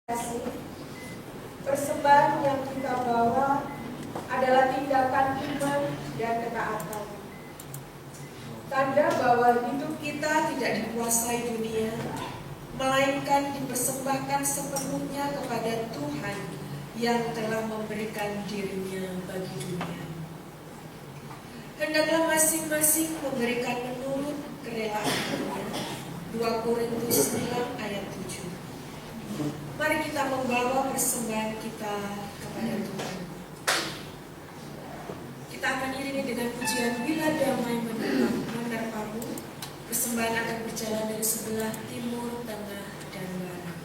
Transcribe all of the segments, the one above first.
kasih. Persembahan yang kita bawa adalah tindakan iman dan ketaatan. Tanda bahwa hidup kita tidak dikuasai dunia, melainkan dipersembahkan sepenuhnya kepada Tuhan yang telah memberikan dirinya bagi dunia. Hendaklah masing-masing memberikan menurut kerelaannya. 2 Korintus 9 ayat 7. Mari kita membawa persembahan kita kepada Tuhan. Kita akan iringi dengan pujian Bila Damai Menerpamu. Persembahan akan berjalan dari sebelah timur, tengah, dan barat.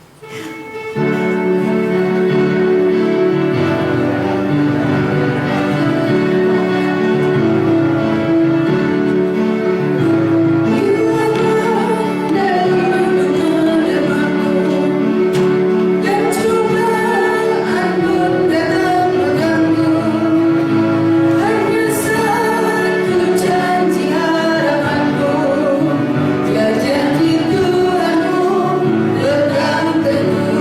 Janji Tuhanmu tetap teguh.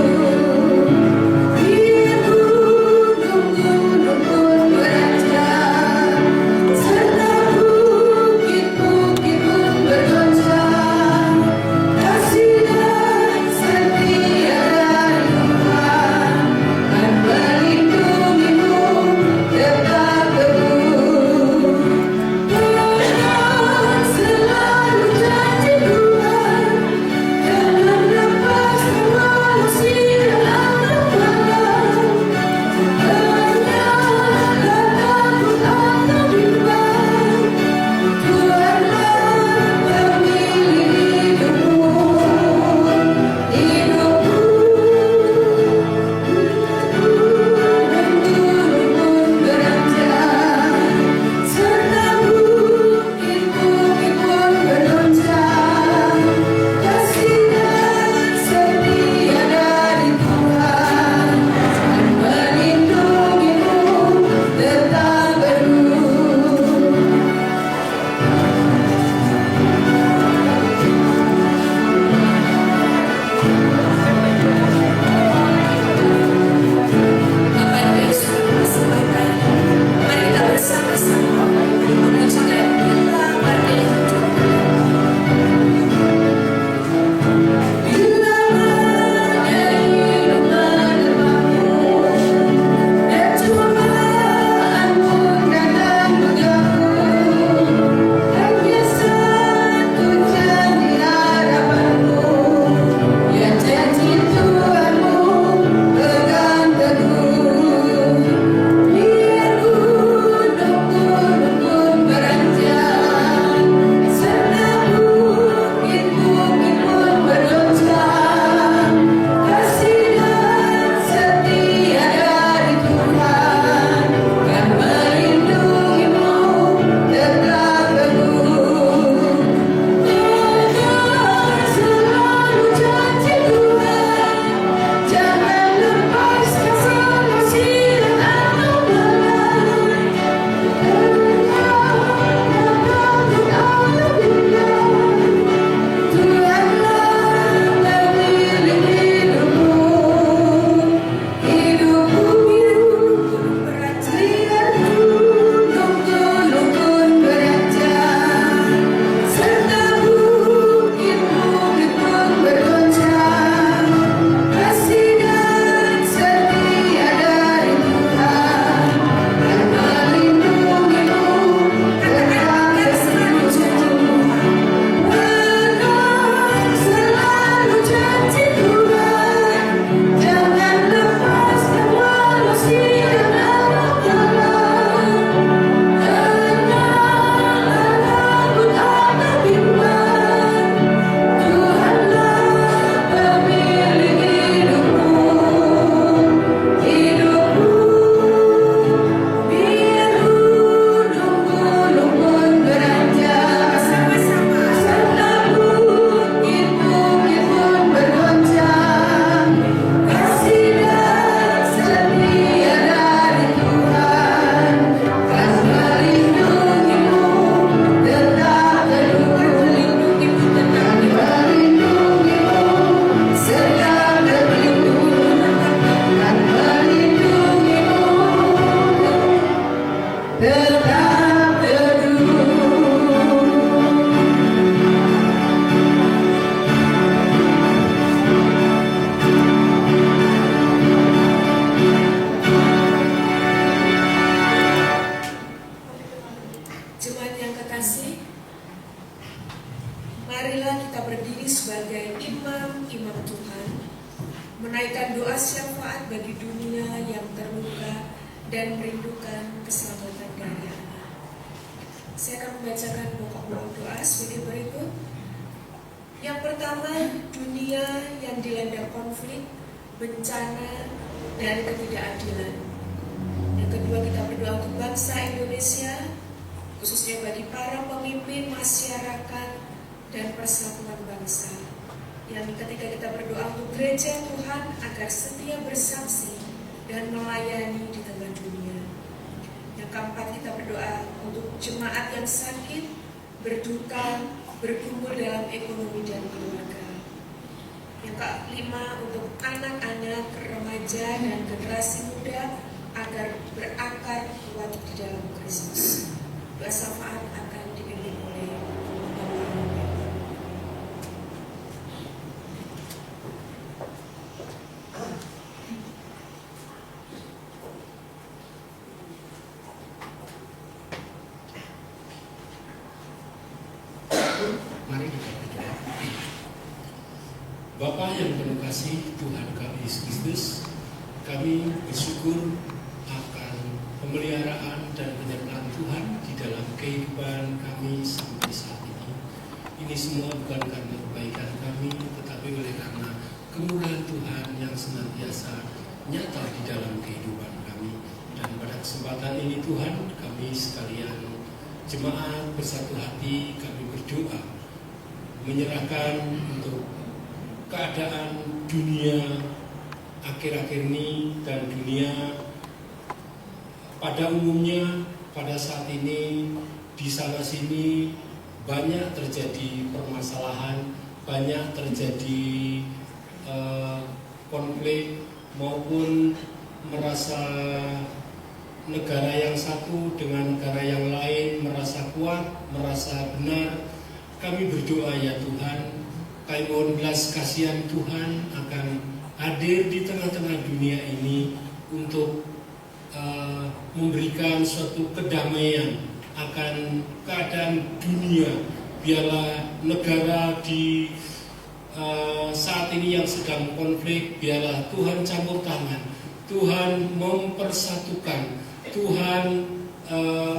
Berikan doa syafaat bagi dunia yang terluka dan merindukan keselamatan dari anak. Saya akan membacakan pokok doa sebagai berikut. Yang pertama, dunia yang dilanda konflik, bencana, dan ketidakadilan. Yang kedua, kita berdoa untuk bangsa Indonesia, khususnya bagi para pemimpin masyarakat dan persatuan bangsa. Yang ketiga, kita berdoa untuk gereja Tuhan agar setia bersaksi dan melayani di tengah dunia. Yang keempat, kita berdoa untuk jemaat yang sakit, berduka, berkumpul dalam ekonomi dan keluarga. Yang kelima, untuk anak-anak, remaja, dan generasi muda agar berakar kuat di dalam Kristus. Doa syafaat akan dipimpin oleh Bapak Robert. Mari kita berdoa. Bapa yang penuh kasih, Tuhan kami Yesus Kristus, kami bersyukur akan pemeliharaan dan penyertaan Tuhan di dalam kehidupan kami sampai saat ini. Ini semua bukan karena kebaikan kami, tetapi oleh karena kemurahan Tuhan yang senantiasa nyata di dalam kehidupan kami. Dan pada kesempatan ini Tuhan, kami sekalian jemaat bersatu hati, kami berdoa menyerahkan untuk keadaan dunia akhir-akhir ini dan dunia pada umumnya. Pada saat ini di sana sini banyak terjadi permasalahan, banyak terjadi konflik, maupun merasa negara yang satu dengan negara yang lain merasa kuat, merasa benar. Kami berdoa ya Tuhan, kami mohon belas kasihan Tuhan akan hadir di tengah-tengah dunia ini untuk memberikan suatu kedamaian akan keadaan dunia. Biarlah negara di saat ini yang sedang konflik, biarlah Tuhan campur tangan, Tuhan mempersatukan, Tuhan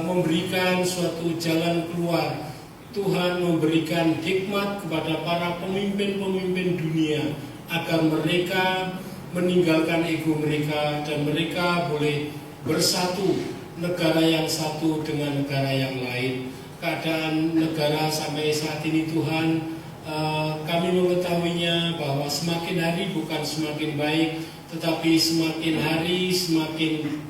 memberikan suatu jalan keluar, Tuhan memberikan hikmat kepada para pemimpin-pemimpin dunia agar mereka meninggalkan ego mereka dan mereka boleh bersatu, negara yang satu dengan negara yang lain. Keadaan negara sampai saat ini Tuhan, kami mengetahuinya bahwa semakin hari bukan semakin baik, tetapi semakin hari semakin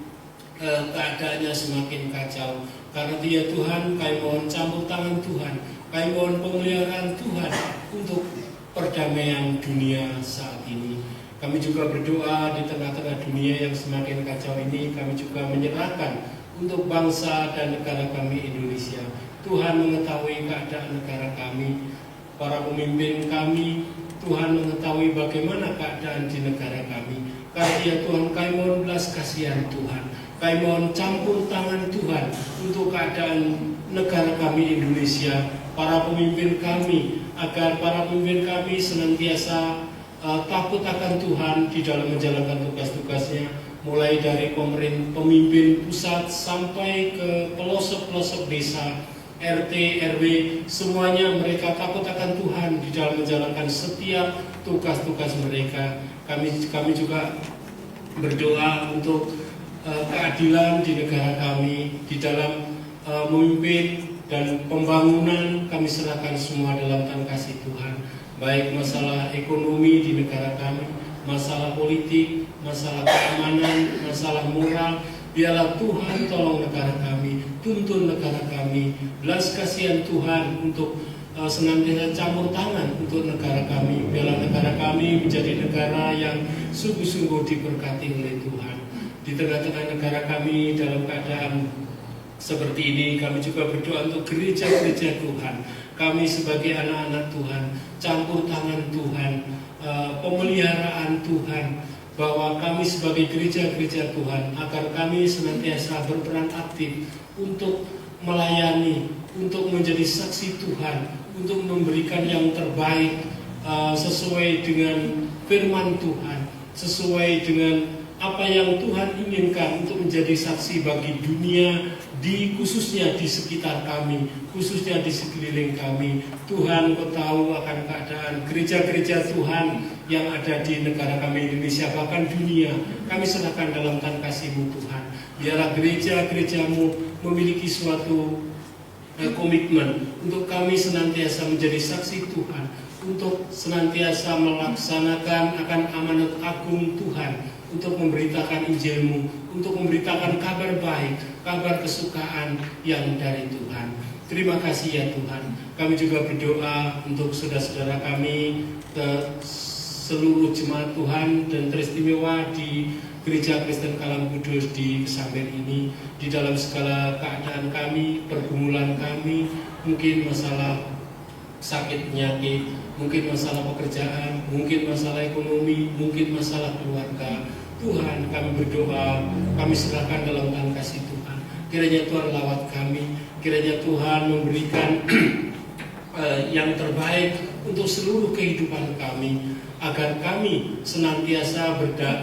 keadaannya semakin kacau. Karena Dia Tuhan, kami mohon campur tangan Tuhan, kami mohon pemeliharaan Tuhan untuk perdamaian dunia saat ini. Kami juga berdoa di tengah-tengah dunia yang semakin kacau ini, kami juga menyerahkan untuk bangsa dan negara kami Indonesia. Tuhan mengetahui keadaan negara kami, para pemimpin kami, Tuhan mengetahui bagaimana keadaan di negara kami. Karena Ya Tuhan, kami mohon belas kasihan Tuhan, kami mohon campur tangan Tuhan untuk keadaan negara kami Indonesia, para pemimpin kami, agar para pemimpin kami senantiasa takut akan Tuhan di dalam menjalankan tugas-tugasnya, mulai dari pemimpin pusat sampai ke pelosok-pelosok desa, RT, RW, semuanya mereka takut akan Tuhan di dalam menjalankan setiap tugas-tugas mereka. Kami juga berdoa untuk keadilan di negara kami, di dalam memimpin dan pembangunan kami serahkan semua dalam tangan kasih Tuhan. Baik masalah ekonomi di negara kami, masalah politik, masalah keamanan, masalah moral, biarlah Tuhan tolong negara kami, tuntun negara kami, belas kasihan Tuhan untuk senantiasa campur tangan untuk negara kami. Biarlah negara kami menjadi negara yang sungguh-sungguh diberkati oleh Tuhan. Di tengah-tengah negara kami dalam keadaan seperti ini, kami juga berdoa untuk gereja-gereja Tuhan. Kami sebagai anak-anak Tuhan, campur tangan Tuhan, pemeliharaan Tuhan, bahwa kami sebagai gereja-gereja Tuhan, agar kami senantiasa berperan aktif untuk melayani, untuk menjadi saksi Tuhan, untuk memberikan yang terbaik sesuai dengan firman Tuhan, sesuai dengan apa yang Tuhan inginkan untuk menjadi saksi bagi dunia, khususnya di sekitar kami, khususnya di sekeliling kami. Tuhan, Kau tahu akan keadaan gereja-gereja Tuhan yang ada di negara kami Indonesia, bahkan dunia. Kami serahkan dalam tangan kasih-Mu Tuhan. Biarlah gereja-gereja-Mu memiliki suatu komitmen untuk kami senantiasa menjadi saksi Tuhan, untuk senantiasa melaksanakan akan amanat agung Tuhan, untuk memberitakan Injil-Mu, untuk memberitakan kabar baik, kabar kesukaan yang dari Tuhan. Terima kasih ya Tuhan. Kami juga berdoa untuk saudara-saudara kami, seluruh jemaat Tuhan dan teristimewa di Gereja Kristen Kalam Kudus di Kesamben ini, di dalam segala keadaan kami, pergumulan kami, mungkin masalah sakit penyakit, mungkin masalah pekerjaan, mungkin masalah ekonomi, mungkin masalah keluarga. Tuhan, kami berdoa, kami serahkan dalam tangan kasih Tuhan. Kiranya Tuhan lawat kami, kiranya Tuhan memberikan yang terbaik untuk seluruh kehidupan kami, agar kami senantiasa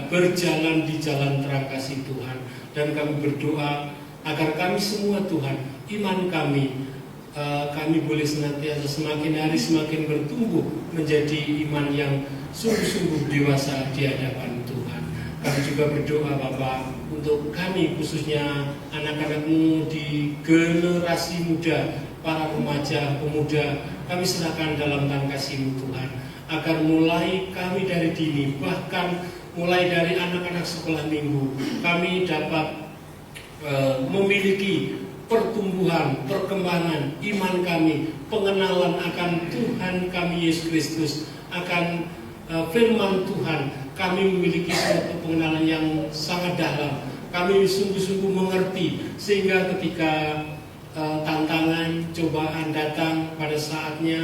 berjalan di jalan terang kasih Tuhan. Dan kami berdoa agar kami semua Tuhan, iman kami boleh senantiasa semakin hari semakin bertumbuh menjadi iman yang sungguh-sungguh dewasa di hadapan Tuhan. Kami juga berdoa Bapa untuk kami, khususnya anak-anak-Mu di generasi muda, para remaja, pemuda. Kami serahkan dalam tangan kasih-Mu Tuhan, agar mulai kami dari dini, bahkan mulai dari anak-anak sekolah minggu, kami dapat memiliki pertumbuhan, perkembangan iman kami, pengenalan akan Tuhan kami Yesus Kristus, akan firman Tuhan. Kami memiliki suatu pengenalan yang sangat dalam. Kami sungguh-sungguh mengerti, sehingga ketika tantangan, cobaan datang pada saatnya,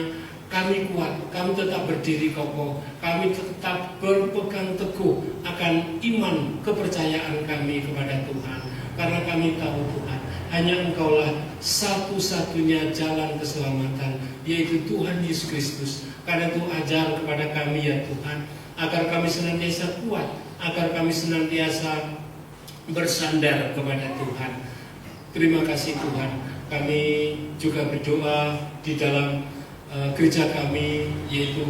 kami kuat, kami tetap berdiri kokoh, kami tetap berpegang teguh akan iman kepercayaan kami kepada Tuhan. Karena kami tahu Tuhan, hanya Engkaulah satu-satunya jalan keselamatan, yaitu Tuhan Yesus Kristus. Karena itu ajar kepada kami ya Tuhan, agar kami senantiasa kuat, agar kami senantiasa bersandar kepada Tuhan. Terima kasih Tuhan. Kami juga berdoa di dalam gereja kami, yaitu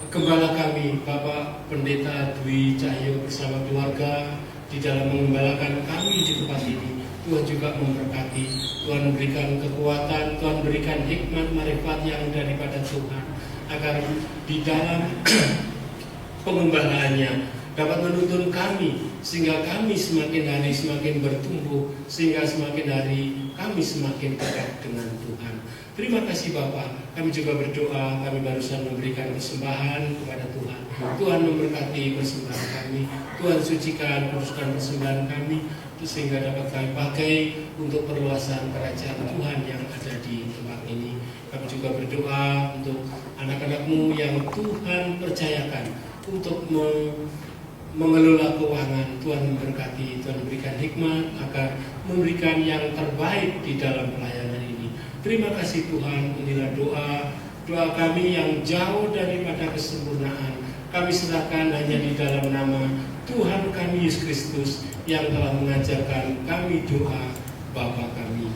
gembala kami, Bapak Pendeta Dwi Cahyo bersama keluarga, di dalam mengembalakan kami di tempat ini. Tuhan juga memberkati, Tuhan memberikan kekuatan, Tuhan berikan hikmat marifat yang daripada Tuhan, agar di dalam pengembalaannya dapat menuntun kami, sehingga kami semakin hari semakin bertumbuh, sehingga semakin hari kami semakin dekat dengan Tuhan. Terima kasih Bapak. Kami juga berdoa, kami barusan memberikan persembahan kepada Tuhan. Tuhan memberkati persembahan kami, Tuhan sucikan, kuduskan persembahan kami, sehingga dapat kami pakai untuk perluasan kerajaan Tuhan yang ada di tempat ini. Kami juga berdoa untuk anak-anak-Mu yang Tuhan percayakan untuk mengelola keuangan. Tuhan memberkati, Tuhan memberikan hikmat agar memberikan yang terbaik di dalam pelayanan ini. Terima kasih Tuhan. Inilah doa kami yang jauh daripada kesempurnaan. Kami serahkan hanya di dalam nama Tuhan kami Yesus Kristus yang telah mengajarkan kami doa Bapa kami.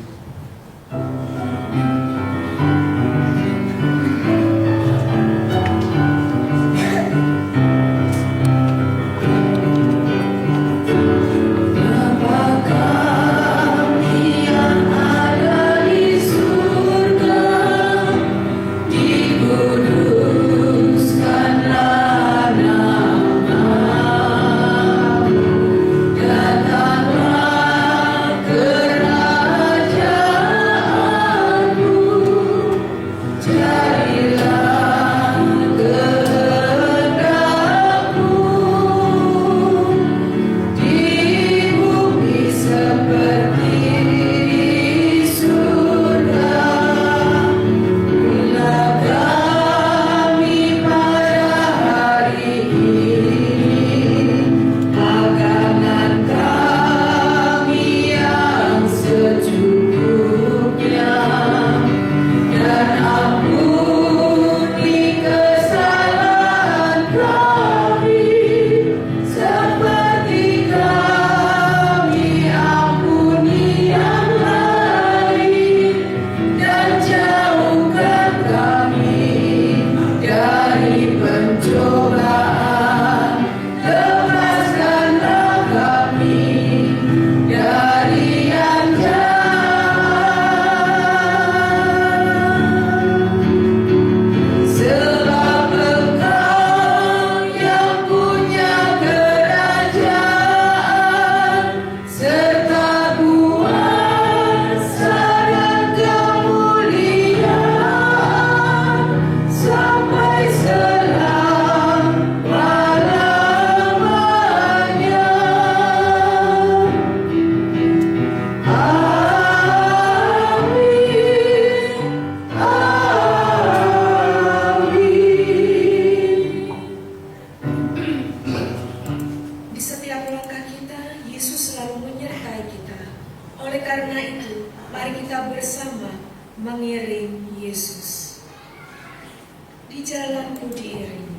Datanglah kerajaan Di setiap langkah kita, Yesus selalu menyertai kita. Oleh karena itu, mari kita bersama mengiring Yesus. Di jalanku diiring.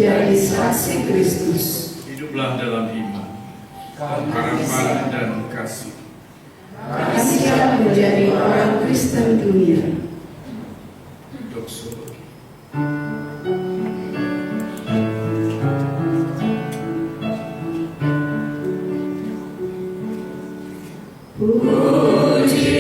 menjadi saksi Kristus. Hiduplah dalam iman, harapan dan kasih. Kami siap menjadi orang Kristen dunia. Doksologi. Puji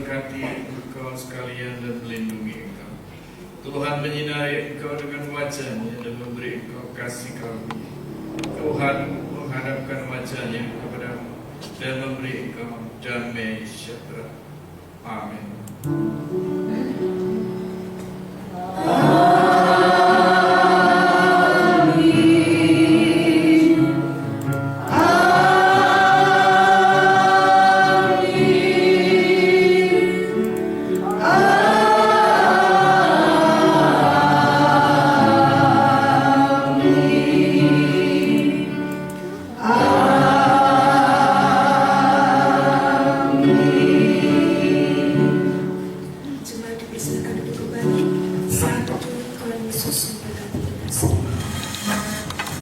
memberkati engkau sekalian dan melindungi engkau. Tuhan menyinari engkau dengan wajah-Nya dan memberi engkau kasih karunia. Tuhan menghadapkan wajah-Nya kepadamu dan memberi engkau damai sejahtera. Amin. Jemaat dipersilakan duduk kembali. Saat itu Tuhan Yesus memberkati kita semua.